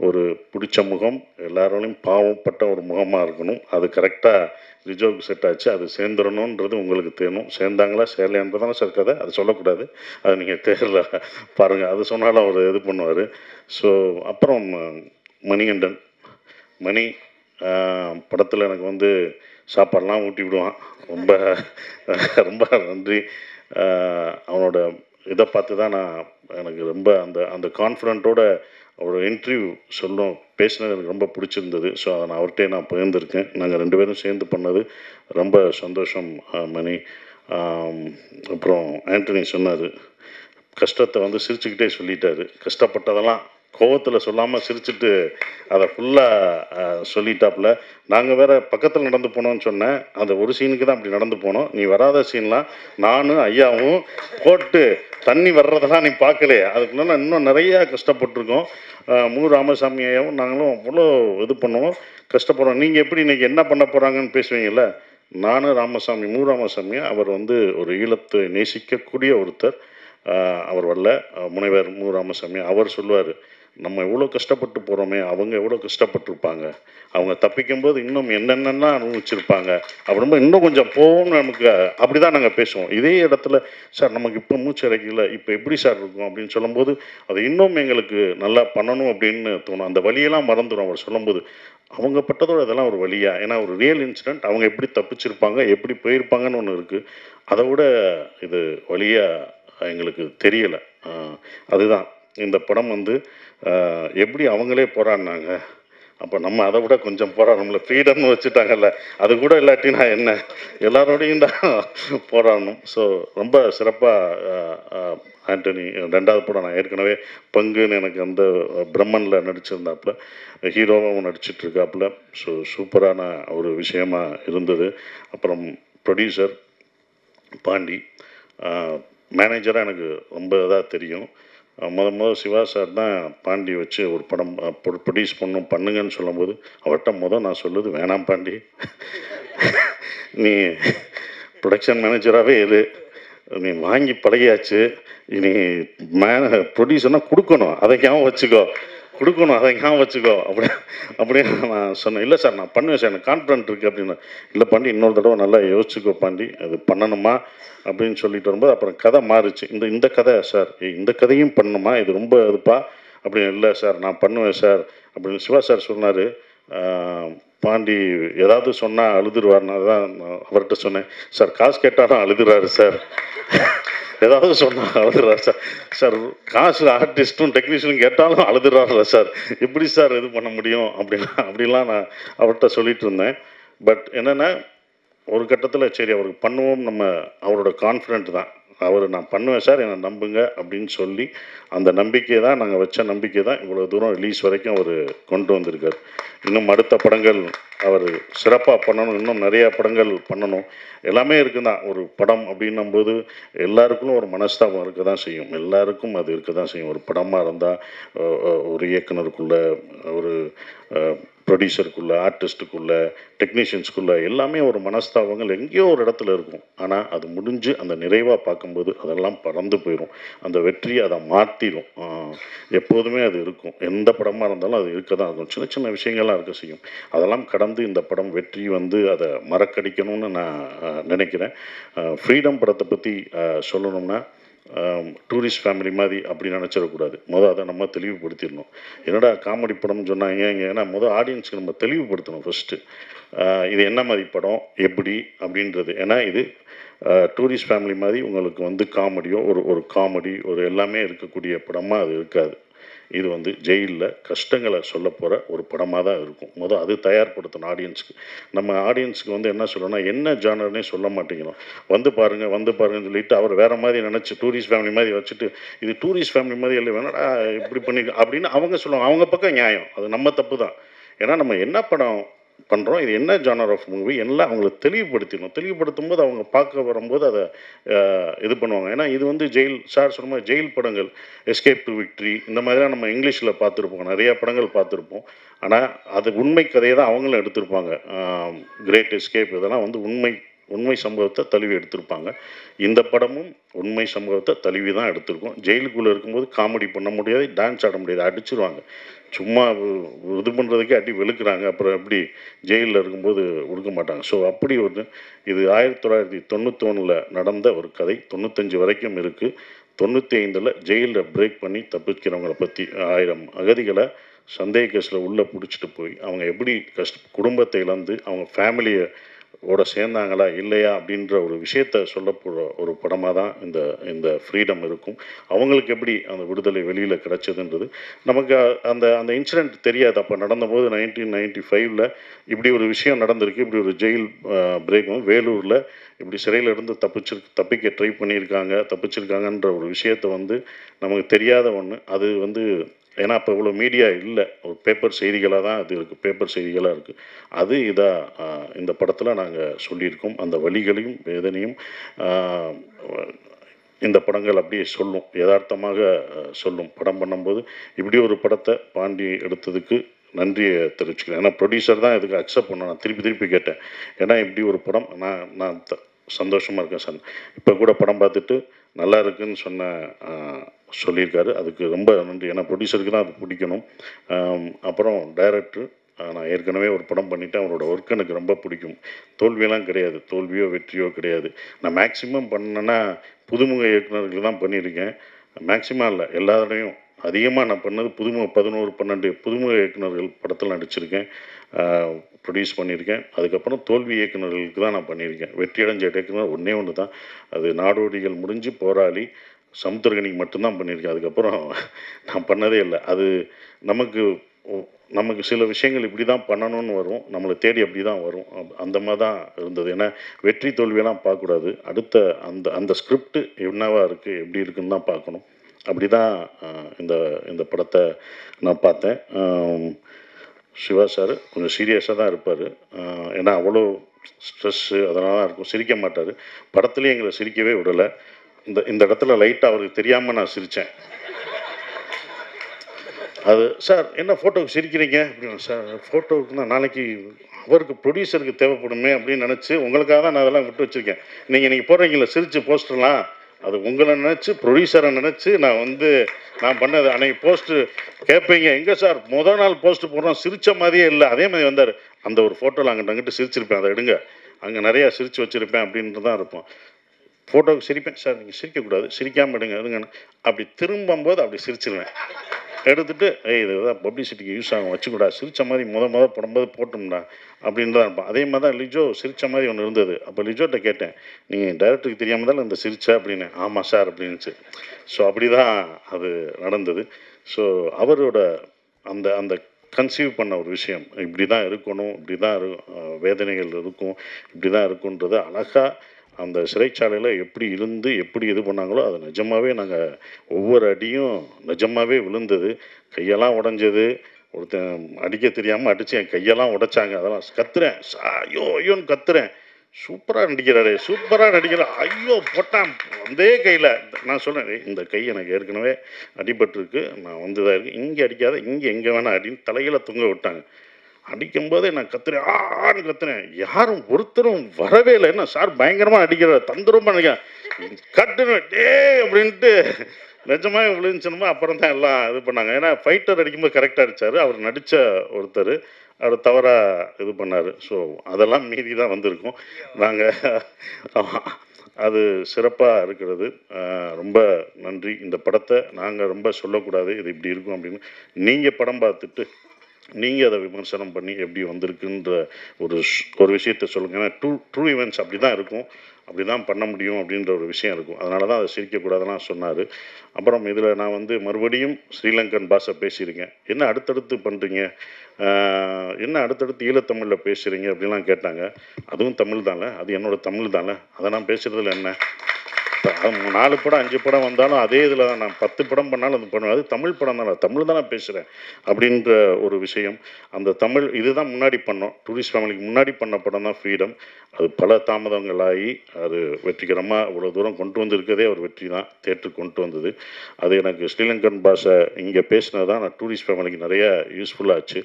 ஒரு பிடிச்ச முகம், எல்லாரோடையும் பாவப்பட்ட ஒரு முகமாக இருக்கணும். அது கரெக்டாக லிஜோவுக்கு செட் ஆச்சு. அது சேர்ந்துடணுன்றது உங்களுக்கு தேணும். சேர்ந்தாங்களா சேரலையான்றதான சார் கதை, அது சொல்லக்கூடாது, அது நீங்கள் தேரில் பாருங்கள், அது சொன்னாலும் அவர் இது பண்ணுவார். ஸோ அப்புறம் மணிகண்டன், மணி படத்தில் எனக்கு சாப்பாடெலாம் ஊட்டி விடுவான். ரொம்ப ரொம்ப நன்றி. அவனோட இதை பார்த்து தான் எனக்கு ரொம்ப அந்த கான்ஃபிடென்ட்டோட ஒரு இன்டர்வியூ பேசினது எனக்கு ரொம்ப பிடிச்சிருந்தது. ஸோ அதை நான் அவர்கிட்டே பகிர்ந்துருக்கேன். நாங்கள் 2 பேரும் சேர்ந்து பண்ணது ரொம்ப சந்தோஷம். மணி அப்புறம் ஆண்டனி சொன்னார், கஷ்டத்தை சிரிச்சுக்கிட்டே சொல்லிட்டாரு. கஷ்டப்பட்டதெல்லாம் கோவத்தில் சொல்லாமல் சிரிச்சுட்டு அதை ஃபுல்லாக சொல்லிட்டாப்புல. நாங்கள் வேறு பக்கத்தில் நடந்து போனோம்னு சொன்னேன், அந்த ஒரு சீனுக்கு தான் அப்படி நடந்து போனோம். நீ வராத சீன்லாம் நானும் ஐயாவும் போட்டு தண்ணி வர்றதெல்லாம் நீ பார்க்கலையே, அதுக்குள்ள இன்னும் நிறையா கஷ்டப்பட்டுருக்கோம். மு ராமசாமி ஐயாவும் நாங்களும் அவ்வளோ இது பண்ணுவோம், கஷ்டப்படுறோம். நீங்கள் எப்படி இன்றைக்கி என்ன பண்ண போகிறாங்கன்னு பேசுவீங்கள்ல, நானும் ராமசாமி, மு ராமசாமி அவர் ஒரு ஈழத்தை நேசிக்கக்கூடிய ஒருத்தர். அவர் முனைவர் மு ராமசாமி அவர் சொல்லுவார், நம்ம எவ்வளோ கஷ்டப்பட்டு போகிறோமே, அவங்க எவ்வளோ கஷ்டப்பட்டுருப்பாங்க, அவங்க தப்பிக்கும்போது இன்னும் என்னென்னலாம் அனுபவிச்சிருப்பாங்க, அப்படின்னா இன்னும் கொஞ்சம் போவோம்னு நமக்கு அப்படி தான் நாங்கள் பேசுவோம். இதே இடத்துல சார் நமக்கு இப்போ மூச்சு இறக்கல, இப்போ எப்படி சார் இருக்கும் அப்படின்னு சொல்லும்போது அது இன்னும் எங்களுக்கு நல்லா பண்ணணும் அப்படின்னு தோணும். அந்த வழியெல்லாம் மறந்துடும் அவர் சொல்லும்போது. அவங்க பட்டதோடு அதெல்லாம் ஒரு வழியா, ஏன்னா ஒரு ரியல் இன்சிடெண்ட், அவங்க எப்படி தப்பிச்சிருப்பாங்க எப்படி போயிருப்பாங்கன்னு ஒன்று இருக்குது. அதை விட இது வழியாக எங்களுக்கு தெரியலை. அதுதான் இந்த படம் எப்படி அவங்களே போராடினாங்க, அப்போ நம்ம அதை விட கொஞ்சம் நம்மளை ஃப்ரீடம்னு வச்சுட்டாங்கல்ல, அது கூட இல்லாட்டினா என்ன, எல்லாரோடையும் தான் போராடணும். ஸோ ரொம்ப சிறப்பாக ஆண்டனி 2வது படம் நான் ஏற்கனவே பங்குன்னு எனக்கு அந்த பிரம்மனில் நடிச்சிருந்தாப்புல, ஹீரோவாகவும் நடிச்சிட்ருக்காப்புல. ஸோ சூப்பரான ஒரு விஷயமா இருந்தது. அப்புறம் ப்ரொடியூசர் பாண்டி, மேனேஜராக எனக்கு ரொம்ப இதாக தெரியும். முதல் சிவா சார் தான் பாண்டி வச்சு ஒரு படம் ப்ரொடியூஸ் பண்ணுங்கன்னு சொல்லும்போது அவர்கிட்ட நான் சொல்லுது, வேணாம் பாண்டி, நீ ப்ரொடக்ஷன் மேனேஜராகவே இரு, நீ வாங்கி பழகியாச்சு, நீ ப்ரொடியூசர்னால் கொடுக்கணும், அதை ஞாபகம் வச்சுக்கோ, கொடுக்கணும் அதை ஞாபகம் வச்சுக்கோ அப்படின்னு நான் சொன்னேன். இல்லை சார் நான் பண்ணுவேன் சார், எனக்கு கான்ஃபிடென்ட் இருக்குது அப்படின்னு. இல்லை பாண்டி இன்னொரு தடவை நல்லா யோசிச்சுக்கோ பாண்டி, அது பண்ணணுமா அப்படின்னு சொல்லிட்டு வரும்போது அப்புறம் கதை மாறுச்சு. இந்த கதை சார், இந்த கதையும் பண்ணணுமா, இது ரொம்ப இதுப்பா அப்படின்னு. இல்லை சார் நான் பண்ணுவேன் சார் அப்படின்னு சிவா சார் சொன்னார். பாண்டி ஏதாவது சொன்னால் அழுதுருவார்னா தான் அவர்கிட்ட சொன்னேன், சார் காசு கேட்டாலும் அழுதுறாரு சார், ஏதாவது சொன்னால் அழுதுறாரு சார், சார் காசு ஆர்டிஸ்ட்டும் டெக்னீஷியனும் கேட்டாலும் அழுதுறாருல சார், எப்படி சார் இது பண்ண முடியும் அப்படிலாம் நான் அவர்கிட்ட சொல்லிட்டு இருந்தேன். பட் என்னென்னா ஒரு கட்டத்தில் சரி அவருக்கு பண்ணுவோம், அவரோட கான்ஃபிடென்ட் தான், நான் பண்ணுவேன் சார் என்னை நம்புங்க அப்படின்னு சொல்லி அந்த நம்பிக்கை தான் நாங்கள் வச்ச நம்பிக்கை தான் இவ்வளோ தூரம் ரிலீஸ் வரைக்கும் அவர் கொண்டு வந்திருக்கார். இன்னும் அடுத்த படங்கள் அவர் சிறப்பாக பண்ணணும், இன்னும் நிறையா படங்கள் பண்ணணும், எல்லாமே இருக்குதான். ஒரு படம் அப்படின்னும்போது எல்லாருக்கும் ஒரு மனஸ்தாபம் இருக்க தான் செய்யும், எல்லாருக்கும் அது இருக்க தான் செய்யும். ஒரு படமாக இருந்தால் ஒரு இயக்குனருக்குள்ள, ஒரு ப்ரொடியூசருக்குள்ளே, ஆர்டிஸ்ட்டுக்குள்ளே, டெக்னீஷியன்ஸ்குள்ளே எல்லாமே ஒரு மனஸ்தாபங்கள் எங்கேயோ ஒரு இடத்துல இருக்கும். ஆனால் அது முடிஞ்சு அந்த நிறைவாக பார்க்கும்போது அதெல்லாம் பறந்து போயிடும், அந்த வெற்றி அதை மாற்றிடும். எப்போதுமே அது இருக்கும், எந்த படமாக இருந்தாலும் அது இருக்க தான் இருக்கும். சின்ன சின்ன விஷயங்கள்லாம் இருக்க செய்யும், அதெல்லாம் கடந்து இந்த படம் வெற்றி அதை மறக்கடிக்கணும்னு நான் நினைக்கிறேன். ஃப்ரீடம் படத்தை பற்றி சொல்லணும்னா டூரிஸ்ட் ஃபேமிலி மாதிரி அப்படி நினச்சிடக்கூடாது. அதை நம்ம தெளிவுபடுத்திடணும். என்னடா காமெடி படம்னு சொன்னாங்க, ஏன்னா ஆடியன்ஸுக்கு நம்ம தெளிவுபடுத்தணும் ஃபஸ்ட்டு, இது என்ன மாதிரி படம் எப்படி அப்படின்றது. ஏன்னா இது டூரிஸ்ட் ஃபேமிலி மாதிரி உங்களுக்கு வந்து காமெடியோ ஒரு காமெடி ஒரு எல்லாமே இருக்கக்கூடிய படமாக அது இருக்காது. இது வந்து ஜெயிலில் கஷ்டங்களை சொல்ல போகிற ஒரு படமாக தான் இருக்கும். அது தயார்படுத்தணும் ஆடியன்ஸுக்கு. நம்ம ஆடியன்ஸுக்கு வந்து என்ன சொல்லணும்னா என்ன ஜானர்னே சொல்ல மாட்டேங்கிறோம். வந்து பாருங்கன்னு சொல்லிட்டு அவர் வேறு மாதிரி நினச்சி டூரிஸ்ட் ஃபேமிலி மாதிரி வச்சுட்டு இது டூரிஸ்ட் ஃபேமிலி மாதிரி இல்லை வேணாடா இப்படி பண்ணி அப்படின்னு அவங்க சொல்லுவாங்க. அவங்க பக்கம் நியாயம், அது நம்ம தப்பு தான். ஏன்னா நம்ம என்ன படம் பண்ணுறோம், இது என்ன ஜானர் ஆஃப் மூவி எல்லாம் அவங்களுக்கு தெளிவுபடுத்தும் போது அவங்க பார்க்க வரும்போது அதை இது பண்ணுவாங்க. ஏன்னா இது வந்து ஜெயில் சார் சொன்ன மாதிரி ஜெயில் படங்கள், எஸ்கேப் டு விக்ட்ரி இந்த மாதிரிலாம் நம்ம இங்கிலீஷில் பார்த்துருப்போம், நிறையா படங்கள் பார்த்துருப்போம். ஆனால் அது உண்மை கதையை தான் அவங்களும் எடுத்திருப்பாங்க. கிரேட் எஸ்கேப் இதெல்லாம் வந்து உண்மை சம்பவத்தை தழுவி எடுத்திருப்பாங்க. இந்த படமும் உண்மை சம்பவத்தை தழுவி தான் எடுத்திருக்கோம். ஜெயிலுக்குள்ளே இருக்கும்போது காமெடி பண்ண முடியாது, டான்ஸ் ஆட முடியாது, அடிச்சிருவாங்க. சும்மா இது பண்ணுறதுக்கே அடி வெளுக்கிறாங்க. அப்புறம் எப்படி ஜெயிலில் இருக்கும்போது கொடுக்க மாட்டாங்க. ஸோ அப்படி இது 1991 நடந்த ஒரு கதை. 95 வரைக்கும் இருக்குது. 95 ஜெயிலில் பிரேக் பண்ணி தப்பிக்கிறவங்களை பற்றி 1000 அகதிகளை சந்தேக கேஸில் உள்ளே பிடிச்சிட்டு போய் அவங்க எப்படி குடும்பத்தை இழந்து அவங்க ஃபேமிலியை ஓட சேர்ந்தாங்களா இல்லையா அப்படின்ற ஒரு விஷயத்த சொல்ல போகிற ஒரு படமாக தான் இந்த ஃப்ரீடம் இருக்கும். அவங்களுக்கு எப்படி அந்த விடுதலை வெளியில் கிடச்சதுன்றது நமக்கு அந்த இன்சிடெண்ட் தெரியாது. அப்போ நடந்தபோது 1995 இப்படி ஒரு விஷயம் நடந்திருக்கு. இப்படி ஒரு ஜெயில் பிரேக் வேலூரில் இப்படி சிறையில் இருந்து தப்பிக்க ட்ரை தப்பிச்சிருக்காங்கன்ற ஒரு விஷயத்த வந்து நமக்கு தெரியாத ஒன்று. அது வந்து ஏன்னா அப்போ இவ்வளோ மீடியா இல்லை, ஒரு பேப்பர் செய்திகளாக தான் அது இருக்குது, பேப்பர் செய்திகளாக இருக்குது. அது இந்த படத்தில் நாங்கள் சொல்லியிருக்கோம். அந்த வலிகளையும் வேதனையும் இந்த படங்கள் அப்படியே சொல்லும், யதார்த்தமாக சொல்லும். படம் பண்ணும்போது இப்படி ஒரு படத்தை பாண்டி எடுத்ததுக்கு நன்றியை தெரிவிச்சுக்கிறேன். ஏன்னா ப்ரொடியூசர் தான் இதுக்கு அக்செப்ட் பண்ண. நான் திருப்பி கேட்டேன், ஏன்னா இப்படி ஒரு படம் நான் சந்தோஷமாக இருக்கேன் சார். இப்போ கூட படம் பார்த்துட்டு நல்லா இருக்குன்னு சொல்லியிருக்காரு. அதுக்கு ரொம்ப நன்றி. ஏன்னா ப்ரொடியூசருக்கு தான் அது பிடிக்கணும். அப்புறம் டைரக்டர், நான் ஏற்கனவே ஒரு படம் பண்ணிவிட்டேன். அவரோட ஒர்க் எனக்கு ரொம்ப பிடிக்கும். தோல்வியெல்லாம் கிடையாது, தோல்வியோ வெற்றியோ கிடையாது. நான் மேக்ஸிமம் பண்ணேன்னா புதுமுக இயக்குநர்கள் தான் பண்ணியிருக்கேன். மேக்ஸிமம் இல்லை, எல்லா தடையும் அதிகமாக நான் பண்ணது 11-12 புதுமுக இயக்குநர்கள் படத்தில் நடிச்சிருக்கேன், ப்ரொடியூஸ் பண்ணியிருக்கேன். அதுக்கப்புறம் தோல்வி இயக்குநர்களுக்கு தான் நான் பண்ணியிருக்கேன். வெற்றியடைஞ்ச இயக்குனர் ஒன்று தான், அது நாடோடிகள் முடிஞ்சு போராளி சமுத்திரகனிக்கு மட்டும்தான் பண்ணியிருக்கேன். அதுக்கப்புறம் நான் பண்ணதே இல்லை. அது நமக்கு சில விஷயங்கள் இப்படி தான் பண்ணணும்னு வரும், நம்மளை தேடி அப்படி தான் வரும். அந்த மாதிரி தான் இருந்தது. ஏன்னா வெற்றி தோல்வியெல்லாம் பார்க்கக்கூடாது, அடுத்த அந்த ஸ்கிரிப்ட் என்னவா இருக்குது எப்படி இருக்குன்னு தான் பார்க்கணும். அப்படி தான் இந்த படத்தை நான் பார்த்தேன். சிவா சார் கொஞ்சம் சீரியஸாக தான் இருப்பார். ஏன்னா அவ்வளோ ஸ்ட்ரெஸ்ஸு அதனால தான் இருக்கும், சிரிக்க மாட்டார். படத்துலேயும் எங்களை சிரிக்கவே விடலை. இந்த இடத்துல லைட்டாக அவருக்கு தெரியாமல் நான் சிரித்தேன். அது சார் என்ன ஃபோட்டோவுக்கு சிரிக்கிறீங்க அப்படின்னு. சார் ஃபோட்டோவுக்கு தான் நாளைக்கு அவருக்கு ப்ரொடியூசருக்கு தேவைப்படுமே அப்படின்னு நினச்சி உங்களுக்காக தான் நான் அதெல்லாம் விட்டு வச்சுருக்கேன். நீங்கள் போடுறீங்களா சிரித்து போஸ்டர்லாம், அது உங்களை நினச்சி ப்ரொடியூசரை நினச்சி நான் பண்ணது. அன்றைக்கி போஸ்ட்டு கேட்பீங்க, எங்கே சார் முதல் நாள் போஸ்ட்டு போடுறோம் சிரித்த மாதிரியே இல்லை, அதே மாதிரி வந்தார். அந்த ஒரு ஃபோட்டோவில் அங்கிட்டு சிரிச்சிருப்பேன், அதை எடுங்க, அங்கே நிறையா சிரித்து வச்சுருப்பேன் அப்படின்ட்டு தான் இருப்போம். ஃபோட்டோவுக்கு சிரிப்பேன், சார் நீங்கள் சிரிக்கக்கூடாது, சிரிக்காமல் எடுங்க அப்படி திரும்பும்போது அப்படி சிரிச்சிருவேன். எடுத்துகிட்டு இதுதான் பப்ளிசிட்டிக்கு யூஸ் ஆகும், வச்சுக்கூடா, சிரித்த மாதிரி முதல் போடும்போது போட்டோம்டா அப்படின்னு தான் இருப்பான். அதே மாதிரி தான் லிஜோ சிரித்த மாதிரி ஒன்று இருந்தது. அப்போ லிஜோட்ட கேட்டேன், நீங்கள் டைரக்டருக்கு தெரியாமல் தான் இந்த சிரிச்சா அப்படின்னு. ஆமாம் சார் அப்படின்னுச்சு. ஸோ அப்படி தான் அது நடந்தது. ஸோ அவரோட அந்த கன்சீவ் பண்ண ஒரு விஷயம் இப்படி தான் இருக்கணும், இப்படி தான் வேதனைகள் இருக்கும், இப்படி தான் இருக்குன்றது அழகாக அந்த சிறைச்சாலையில் எப்படி இருந்து எப்படி இது பண்ணாங்களோ அது நிஜமாகவே நாங்கள் ஒவ்வொரு அடியும் நிஜமாகவே விழுந்தது. கையெல்லாம் உடஞ்சது, ஒருத்தன் அடிக்க தெரியாமல் அடித்து என் கையெல்லாம் உடைச்சாங்க. அதெல்லாம் கத்துறேன், ஐயோன்னு கத்துறேன். சூப்பராக நடிக்கிறார், ஐயோ போட்டான் அதே கையில். நான் சொன்னேன், இந்த கை எனக்கு ஏற்கனவே அடிபட்டிருக்கு, நான் இதாக இருக்குது, இங்கே அடிக்காத, எங்கே வேணால் அடின்னு தலையில் தொங்க விட்டாங்க. அடிக்கும்போதே நான் கத்துறேன், ஆன்னு கத்துறேன். யாரும் ஒருத்தரும் வரவே இல்லை. என்ன சார் பயங்கரமாக அடிக்கிறார், தந்திரமாக நினைக்கிறேன், கட்டுனேன் டே அப்படின்ட்டு நிஜமாக விழுந்துச்சுனமா. அப்புறம் தான் எல்லாம் இது பண்ணாங்க. ஏன்னா ஃபைட்டர் அடிக்கும்போது கரெக்டாக அடித்தார், அவர் நடித்த ஒருத்தர் அவர் தவறாக இது பண்ணார். ஸோ அதெல்லாம் மீறி தான் வந்திருக்கோம் நாங்கள். அது சிறப்பாக இருக்கிறது. ரொம்ப நன்றி. இந்த படத்தை நாங்கள் ரொம்ப சொல்லக்கூடாது, இது இப்படி இருக்கும் அப்படின்னு. நீங்கள் படம் பார்த்துட்டு நீங்கள் அதை விமர்சனம் பண்ணி எப்படி வந்திருக்குன்ற ஒரு விஷயத்தை சொல்லுங்கள். ஏன்னா ட்ரூ ஈவெண்ட்ஸ் அப்படி தான் இருக்கும், அப்படி தான் பண்ண முடியும் அப்படின்ற ஒரு விஷயம் இருக்கும். அதனால தான் அதை சிரிக்கக்கூடாதுலாம் சொன்னார். அப்புறம் இதில் நான் வந்து மறுபடியும் ஸ்ரீலங்கன் பாஷை பேசியிருக்கேன். என்ன அடுத்தடுத்து பண்ணுறீங்க, என்ன அடுத்தடுத்து ஈழத்தமிழில் பேசுகிறீங்க அப்படின்லாம் கேட்டாங்க. அதுவும் தமிழ் தானே, அது என்னோடய தமிழ் தானே, அதை நான் பேசுகிறதுல என்ன. 4 படம் 5 படம் வந்தாலும் அதே இதில் தான் நான் 10 படம் பண்ணாலும் அது பண்ணுவேன். அது தமிழ் படம் தானே, தமிழ் தான் நான் பேசுகிறேன் அப்படின்ற ஒரு விஷயம். அந்த தமிழ் இதுதான் முன்னாடி பண்ணோம். டூரிஸ்ட் ஃபேமிலிக்கு முன்னாடி பண்ண படம் தான் ஃப்ரீடம். அது பல தாமதங்களாகி அது வெற்றிகரமாக இவ்வளோ தூரம் கொண்டு வந்திருக்கதே ஒரு வெற்றி தான், தேட்டருக்கு கொண்டு வந்தது. அது எனக்கு ஸ்ரீலங்கன் பாஷை இங்கே பேசினது தான் நான் டூரிஸ்ட் ஃபேமிலிக்கு நிறைய யூஸ்ஃபுல்லாச்சு.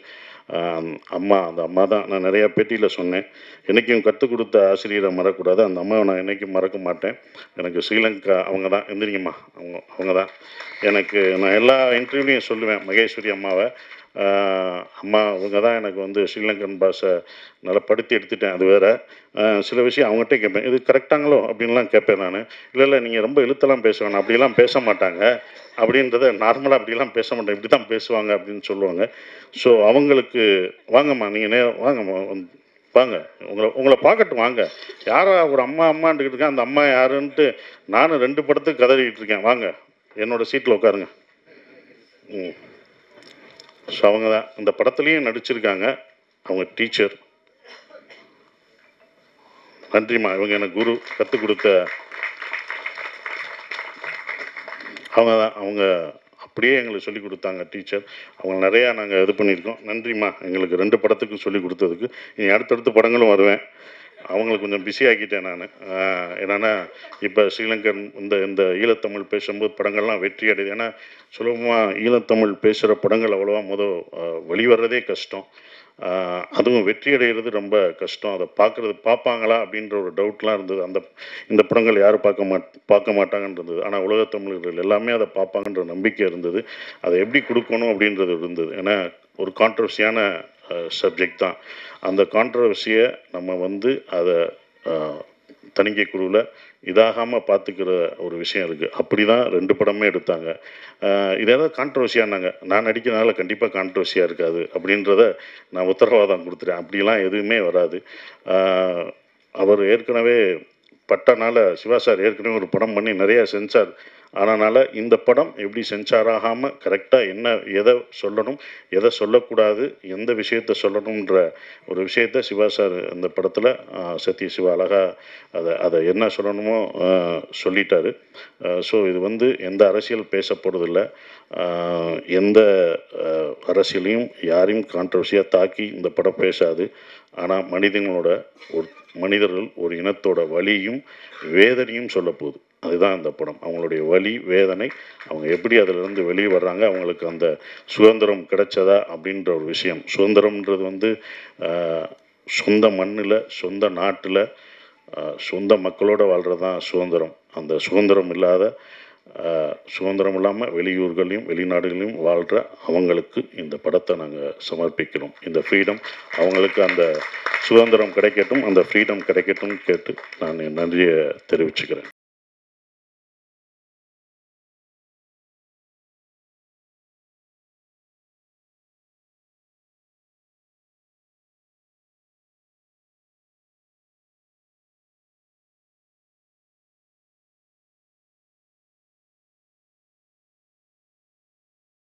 அந்த அம்மா தான் நான் நிறையா பேட்டியில் சொன்னேன், என்றைக்கும் கற்றுக் கொடுத்த ஆசிரியரை மறக்கக்கூடாது. அந்த அம்மாவை நான் என்றைக்கும் மறக்க மாட்டேன். எனக்கு ஸ்ரீலங்கா அவங்க தான், எந்திரிங்கம்மா, அவங்க தான் எனக்கு. நான் எல்லா இன்டர்வியூலையும் சொல்லுவேன் மகேஸ்வரி அம்மாவை, அம்மா அவங்க தான் எனக்கு வந்து ஸ்ரீலங்கன் பாஷை நல்லா படுத்தி எடுத்துட்டேன். அது வேறு சில விஷயம் அவங்ககிட்ட கேட்பேன், இது கரெக்டாங்களோ அப்படின்லாம் கேட்பேன் நான். இல்லை நீங்கள் ரொம்ப எழுத்தெல்லாம் பேச வேணாம், அப்படிலாம் பேச மாட்டாங்க அப்படின்றத, நார்மலாக அப்படிலாம் பேச மாட்டேன், இப்படி தான் பேசுவாங்க அப்படின்னு சொல்லுவாங்க. ஸோ அவங்களுக்கு வாங்கம்மா, நீங்கள் வாங்கம்மா, வாங்க, உங்களை பார்க்கட்டும், வாங்க. யாரா ஒரு அம்மான்ட்டுக்கிட்டு இருக்கேன், அந்த அம்மா யாருன்ட்டு நானும் 2 படத்துக்கு கதறிக்கிட்டு இருக்கேன். வாங்க என்னோடய சீட்டில் உட்காருங்க. ஸோ அவங்க தான் இந்த படத்துலேயும் நடிச்சிருக்காங்க. அவங்க டீச்சர். நன்றிம்மா, இவங்க எனக்கு குரு, கற்றுக் கொடுத்த அவங்க தான். அவங்க அப்படியே எங்களுக்கு சொல்லிக் கொடுத்தாங்க டீச்சர். அவங்க நிறையா நாங்கள் இது பண்ணியிருக்கோம். நன்றிம்மா, எங்களுக்கு 2 படத்துக்கும் சொல்லிக் கொடுத்ததுக்கு. இனி அடுத்தடுத்த படங்களும் வருவேன். அவங்களை கொஞ்சம் பிஸி ஆக்கிட்டேன் நான். என்னென்னா இப்போ ஸ்ரீலங்கன் இந்த ஈழத்தமிழ் பேசும்போது படங்கள்லாம் வெற்றி அடையுது. ஏன்னா சுலபமாக ஈழத்தமிழ் பேசுகிற படங்கள் அவ்வளோவா வெளிவரதே கஷ்டம். அதுவும் வெற்றி அடைகிறது ரொம்ப கஷ்டம். அதை பார்ப்பாங்களா அப்படின்ற ஒரு டவுட்லாம் இருந்தது. இந்த படங்கள் யாரும் பார்க்க மாட்டாங்கன்றது. ஆனால் உலகத்தமிழர்கள் எல்லாமே அதை பார்ப்பாங்கன்ற நம்பிக்கை இருந்தது. அதை எப்படி கொடுக்கணும் அப்படின்றது இருந்தது. ஏன்னா ஒரு கான்ட்ரவர்சியான சப்ஜெக்ட் தான். அந்த கான்ட்ரவர்சியை நம்ம வந்து அதை தணிக்கை குழுவில் இதாகாமல் பார்த்துக்கிற ஒரு விஷயம் இருக்குது. அப்படி தான் 2 படமே எடுத்தாங்க. இது ஏதாவது கான்ட்ரவர்சியானாங்க, நான் நடிக்கிறதுனால கண்டிப்பாக கான்ட்ரவர்சியாக இருக்காது அப்படின்றத நான் உத்தரவாதம் கொடுத்துட்டேன். அப்படிலாம் எதுவுமே வராது. அவர் ஏற்கனவே பட்டனால சிவா சார் ஏற்கனவே ஒரு படம் பண்ணி நிறையா சென்சார் ஆனனால இந்த படம் எப்படி சென்சார் ஆகாமல் கரெக்டாக எதை சொல்லணும், எதை சொல்லக்கூடாது, எந்த விஷயத்தை சொல்லணுன்ற ஒரு விஷயத்தை சிவா சார் அந்த படத்தில் சத்ய சிவா அழகாக அதை என்ன சொல்லணுமோ சொல்லிட்டாரு. ஸோ இது வந்து எந்த அரசியல் பேச போகிறதில்ல, எந்த அரசியலையும் யாரையும் கான்ட்ரவர்சியாக தாக்கி இந்த படம் பேசாது. ஆனால் மனிதர்கள் ஒரு இனத்தோட வலியும் வேதனையும் சொல்ல போகுது. அதுதான் அந்த படம். அவங்களுடைய வலி வேதனை, அவங்க எப்படி அதிலிருந்து வெளியே வர்றாங்க, அவங்களுக்கு அந்த சுதந்திரம் கிடைச்சதா அப்படின்ற ஒரு விஷயம். சுதந்திரம்ன்றது வந்து சொந்த மண்ணில், சொந்த நாட்டில், சொந்த மக்களோடு வாழ்கிறது தான் சுதந்திரம். அந்த சுதந்திரம் இல்லாமல் வெளியூர்களையும் வெளிநாடுகளையும் வாழ்கிற அவங்களுக்கு இந்த படத்தை நாங்கள் சமர்ப்பிக்கிறோம். இந்த ஃப்ரீடம் அவங்களுக்கு, அந்த சுதந்திரம் கிடைக்கட்டும், அந்த ஃப்ரீடம் கிடைக்கட்டும் கேட்டு நான் நன்றியை தெரிவிச்சுக்கிறேன்.